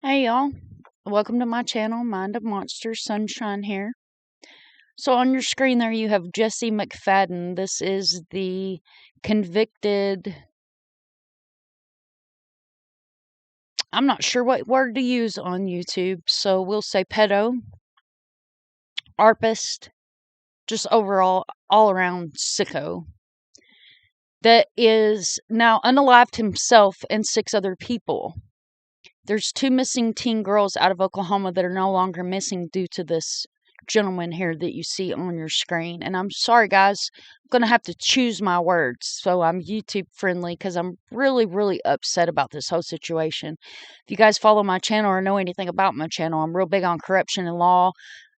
Hey y'all, welcome to my channel, Mind of Monsters, Sunshine here. So on your screen there you have Jesse McFadden. This is the convicted, I'm not sure what word to use on YouTube, so we'll say pedo, arpist, just overall, all around sicko. That is now unalived himself and 6 other people. There's 2 missing teen girls out of Oklahoma that are no longer missing due to this gentleman here that you see on your screen. And I'm sorry, guys. I'm going to have to choose my words so I'm YouTube friendly because I'm really upset about this whole situation. If you guys follow my channel or know anything about my channel, I'm real big on corruption and law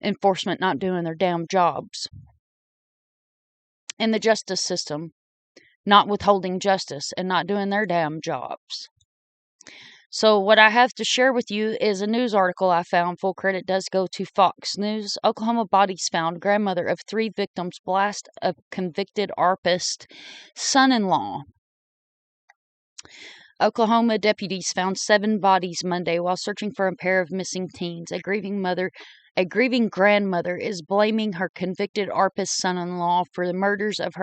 enforcement not doing their damn jobs. And the justice system not withholding justice and not doing their damn jobs. So what I have to share with you is a news article I found. Full credit does go to Fox News. Oklahoma bodies found. Grandmother of 3 victims blast a convicted arpist son-in-law. Oklahoma deputies found 7 bodies Monday while searching for a pair of missing teens. A grieving grandmother is blaming her convicted arpist son-in-law for the murders of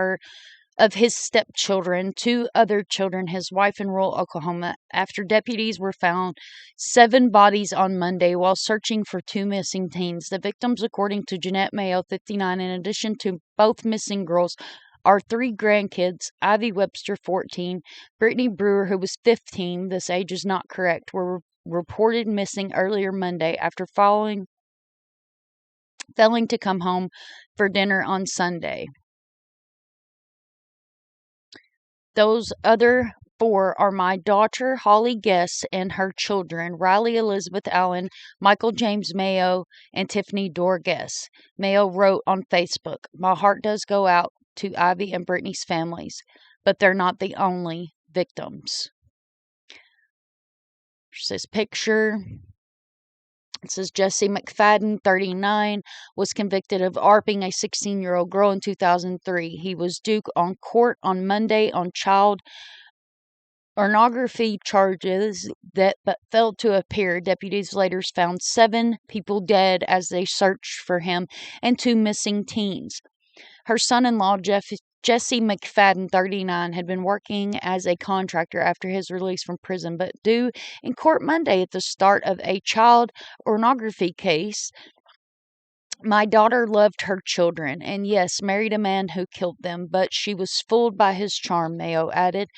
his stepchildren, 2 other children, his wife in rural Oklahoma, after deputies were found 7 bodies on Monday while searching for 2 missing teens. The victims, according to Jeanette Mayo, 59, in addition to both missing girls, are 3 grandkids, Ivy Webster, 14, Brittany Brewer, who was 15, this age is not correct, were reported missing earlier Monday after failing to come home for dinner on Sunday. Those other 4 are my daughter, Holly Guess, and her children, Riley Elizabeth Allen, Michael James Mayo, and Tiffany Dorr Guess. Mayo wrote on Facebook, "My heart does go out to Ivy and Brittany's families, but they're not the only victims." There's this picture. It says Jesse McFadden, 39, was convicted of arping a 16-year-old girl in 2003. He was due on court on Monday on child pornography charges but failed to appear. Deputies later found 7 people dead as they searched for him and 2 missing teens. Her son-in-law, Jesse McFadden, 39, had been working as a contractor after his release from prison, but due in court Monday at the start of a child pornography case. My daughter loved her children, and yes, married a man who killed them, but she was fooled by his charm, Mayo added.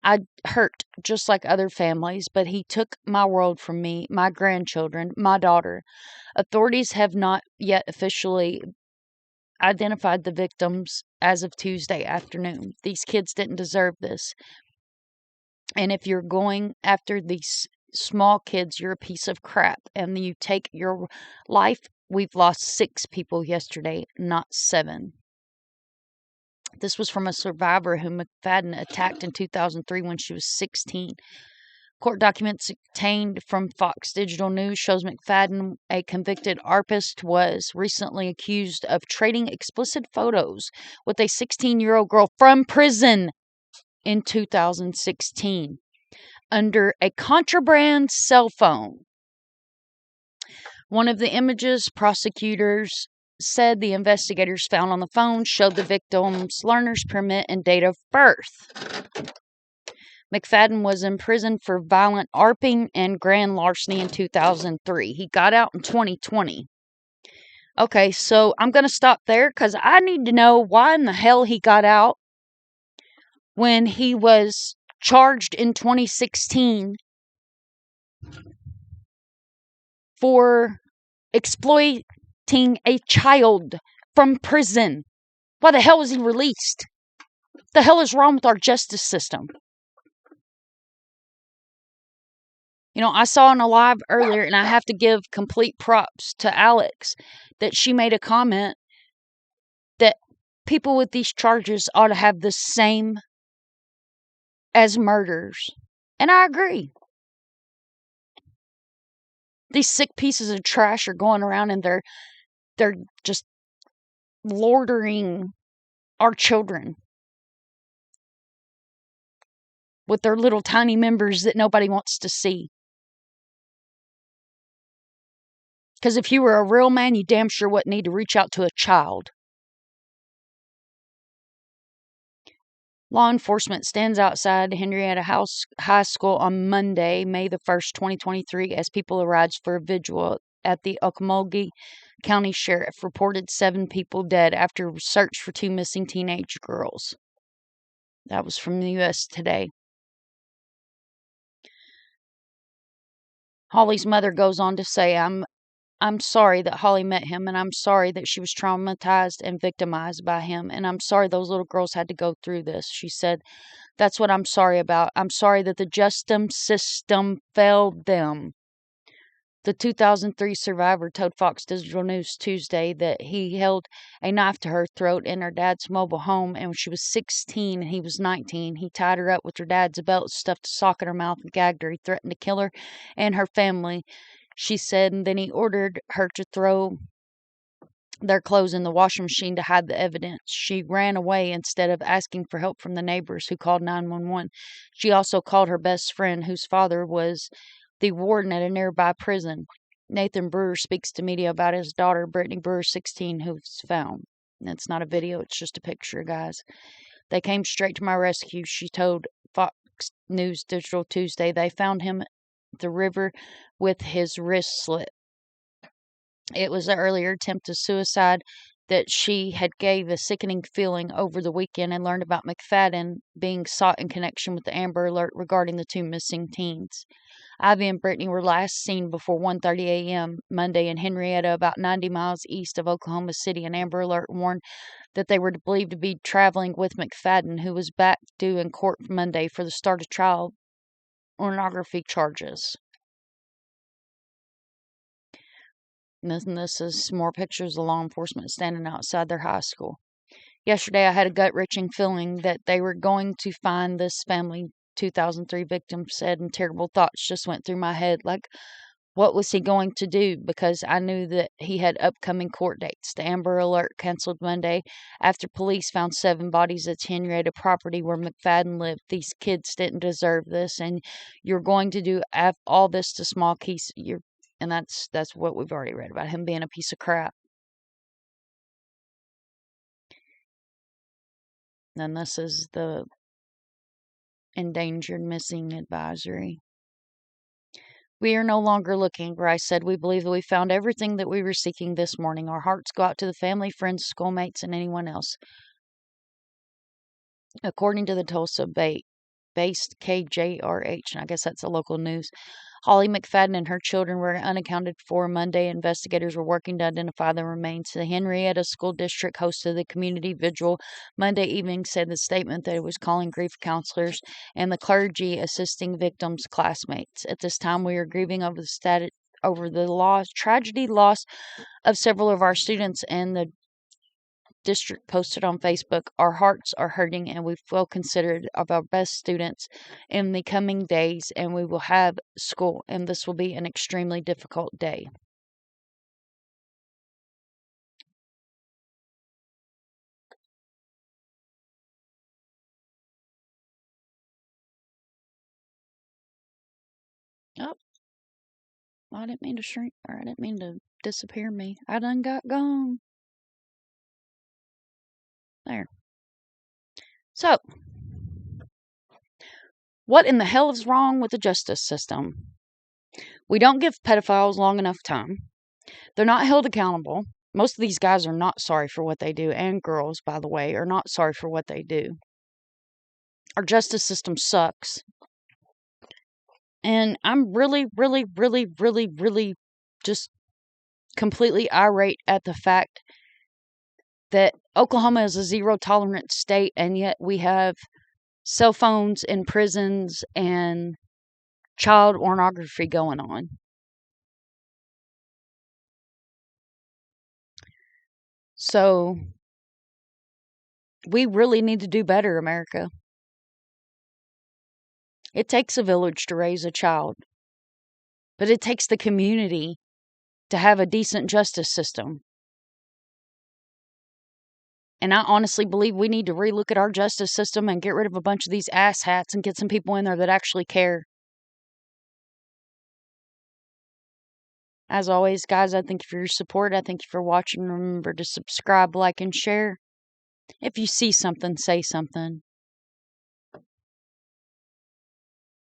I hurt just like other families, but he took my world from me, my grandchildren, my daughter. Authorities have not yet officially identified the victims as of Tuesday afternoon. These kids didn't deserve this. And if you're going after these small kids, you're a piece of crap. And you take your life. We've lost 6 people yesterday, not 7. This was from a survivor who McFadden attacked in 2003 when she was 16. Court documents obtained from Fox Digital News shows McFadden, a convicted arpist, was recently accused of trading explicit photos with a 16-year-old girl from prison in 2016 under a contraband cell phone. One of the images prosecutors said the investigators found on the phone showed the victim's learner's permit and date of birth. McFadden was imprisoned for violent arping and grand larceny in 2003. He got out in 2020. Okay, so I'm going to stop there because I need to know why in the hell he got out when he was charged in 2016 for exploiting a child from prison. Why the hell was he released? The hell is wrong with our justice system? You know, I saw in a live earlier, and I have to give complete props to Alex, that she made a comment that people with these charges ought to have the same as murders. And I agree. These sick pieces of trash are going around and they're just lording our children with their little tiny members that nobody wants to see. Because if you were a real man, you damn sure wouldn't need to reach out to a child. Law enforcement stands outside Henrietta House High School on Monday, May the 1st, 2023, as people arrived for a vigil at the Okmulgee County Sheriff reported 7 people dead after search for 2 missing teenage girls. That was from the U.S. Today. Holly's mother goes on to say, I'm sorry that Holly met him, and I'm sorry that she was traumatized and victimized by him, and I'm sorry those little girls had to go through this. She said, that's what I'm sorry about. I'm sorry that the justice system failed them. The 2003 survivor told Fox Digital News Tuesday that he held a knife to her throat in her dad's mobile home, and when she was 16 and he was 19, he tied her up with her dad's belt, stuffed a sock in her mouth, and gagged her. He threatened to kill her and her family, she said, and then he ordered her to throw their clothes in the washing machine to hide the evidence. She ran away instead of asking for help from the neighbors, who called 911. She also called her best friend, whose father was the warden at a nearby prison. Nathan Brewer speaks to media about his daughter, Brittany Brewer, 16, who was found. It's not a video, it's just a picture, guys. They came straight to my rescue, she told Fox News Digital Tuesday. They found him at the river with his wrist slit. It was an earlier attempt of suicide that she had gave a sickening feeling over the weekend, and learned about McFadden being sought in connection with the Amber Alert regarding the 2 missing teens. Ivy and Brittany were last seen before 1:30 a.m. Monday in Henrietta, about 90 miles east of Oklahoma City. An Amber Alert warned that they were believed to be traveling with McFadden, who was back due in court Monday for the start of trial pornography charges. And this is more pictures of law enforcement standing outside their high school. Yesterday, I had a gut-wrenching feeling that they were going to find this family, 2003 victim said, and terrible thoughts just went through my head. Like, what was he going to do? Because I knew that he had upcoming court dates. The Amber Alert canceled Monday after police found 7 bodies at Henrietta property where McFadden lived. These kids didn't deserve this, and you're going to do all this to small keys. And that's what we've already read about him being a piece of crap. Then this is the endangered missing advisory. We are no longer looking, Rice said. We believe that we found everything that we were seeking this morning. Our hearts go out to the family, friends, schoolmates, and anyone else. According to the Tulsa-based KJRH, and I guess that's a local news, Holly McFadden and her children were unaccounted for Monday. Investigators were working to identify the remains. The Henrietta School District hosted the community vigil Monday evening, said the statement that it was calling grief counselors and the clergy assisting victims' classmates. At this time, we are grieving over the tragedy loss of several of our students, and the district posted on Facebook, our hearts are hurting and we feel considerate of our best students in the coming days, and we will have school, and this will be an extremely difficult day. Oh, I didn't mean to shrink, or I didn't mean to disappear me. I done got gone. There. So, what in the hell is wrong with the justice system? We don't give pedophiles long enough time. They're not held accountable. Most of these guys are not sorry for what they do, and girls, by the way, are not sorry for what they do. Our justice system sucks. And I'm really, really, really, really, really just completely irate at the fact that Oklahoma is a zero tolerance state, and yet we have cell phones in prisons and child pornography going on. So we really need to do better, America. It takes a village to raise a child, but it takes the community to have a decent justice system. And I honestly believe we need to relook at our justice system and get rid of a bunch of these asshats and get some people in there that actually care. As always, guys, I thank you for your support. I thank you for watching. Remember to subscribe, like, and share. If you see something, say something.